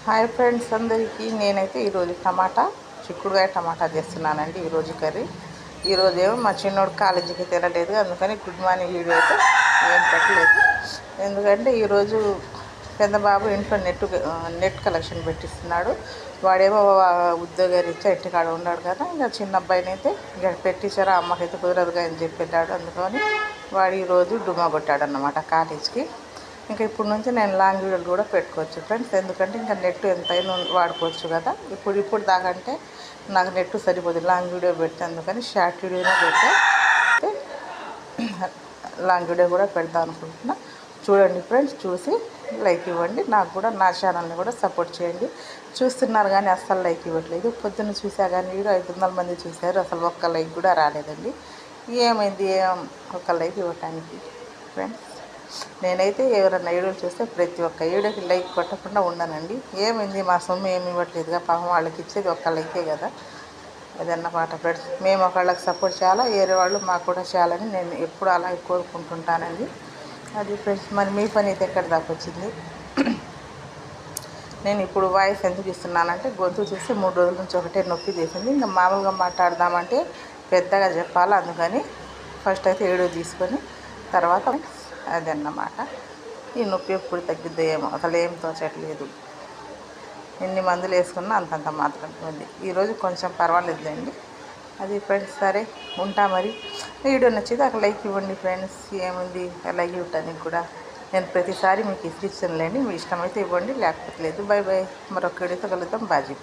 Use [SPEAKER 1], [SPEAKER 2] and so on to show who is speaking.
[SPEAKER 1] Hi friends అందరికీ. నేనైతే ఈరోజు చిక్కుడుకాయ టమాటా చేస్తున్నానండి. ఈరోజు కర్రీ. ఈరోజు ఏమో మా చిన్నోడు కాలేజీకి తినలేదు, అందుకని గుడ్ మార్నింగ్ వీడియో అయితే ఏం పెట్టలేదు. ఎందుకంటే ఈరోజు పెద్ద బాబు ఇంట్లో నెట్ కలెక్షన్ పెట్టిస్తున్నాడు. వాడేమో ఉద్యోగరీత్యా ఇంటికాడ ఉన్నాడు కదా, ఇంకా చిన్న అబ్బాయిని అయితే ఇక్కడ పెట్టించారా, అమ్మకైతే కుదరదుగా అని చెప్పి పెట్టాడు. అందుకని వాడు ఈరోజు డుమ్మా కొట్టాడు అన్నమాట కాలేజ్కి. ఇంకా ఇప్పుడు నుంచి నేను లాంగ్ వీడియోలు కూడా పెట్టుకోవచ్చు ఫ్రెండ్స్, ఎందుకంటే ఇంకా నెట్ ఎంతైనా వాడుకోవచ్చు కదా. ఇప్పుడు దాకంటే నాకు నెట్ సరిపోదు లాంగ్ వీడియో పెడితే, అందుకని షార్ట్ వీడియోనే పెడితే లాంగ్ వీడియో కూడా పెడదాం అనుకుంటున్నా. చూడండి ఫ్రెండ్స్, చూసి లైక్ ఇవ్వండి. నాకు కూడా నా ఛానల్ని కూడా సపోర్ట్ చేయండి. చూస్తున్నారు కానీ అస్సలు లైక్ ఇవ్వట్లేదు. పొద్దున్న చూసా కానీ వీడియో 500 మంది చూశారు, అసలు ఒక్క లైక్ కూడా రాలేదండి. ఏమైంది ఒక్క లైక్ ఇవ్వటానికి ఫ్రెండ్స్? నేనైతే ఎవరైనా వీడియోలు చూస్తే ప్రతి ఒక్క వీడియోకి లైక్ కొట్టకుండా ఉండనండి. ఏమైంది, మా సొమ్ము ఏమి ఇవ్వట్లేదుగా, పాపం వాళ్ళకి ఇచ్చేది ఒక్క లైకే కదా. అదన్నమాట ఫ్రెండ్స్. మేము ఒకళ్ళకి సపోర్ట్ చేయాలా, వేరే వాళ్ళు మాకు కూడా చేయాలని నేను ఎప్పుడు అలా కోరుకుంటుంటానండి. అది ఫ్రెండ్స్. మరి మీ పని అయితే ఎక్కడి దాకా వచ్చింది? నేను ఇప్పుడు వాయిస్ ఎందుకు ఇస్తున్నానంటే, గొంతు చూసి 3 రోజుల నుంచి ఒకటే నొప్పి చేసింది. ఇంకా మామూలుగా మాట్లాడదామంటే పెద్దగా చెప్పాలి, అందుకని ఫస్ట్ అయితే వీడియో తీసుకొని తర్వాత అదన్నమాట. ఈ నొప్పి ఎప్పుడు తగ్గిద్దో ఏమో, అసలు ఏం తోచట్లేదు. ఎన్ని మందులు వేసుకున్నా అంతంత మాత్రం ఉంది. ఈరోజు కొంచెం పర్వాలేదులేండి. అది ఫ్రెండ్స్. సరే ఉంటా మరి. వీడియో నచ్చితే అక్కడ లైక్ ఇవ్వండి ఫ్రెండ్స్. ఏముంది లైక్ ఇవ్వటానికి కూడా, నేను ప్రతిసారి మీకు ఇస్తానులేండి. మీ ఇష్టమైతే ఇవ్వండి, లేకపోతే లేదు. By by. మరొక వీడియోతో కలుద్దాం. బాజీ.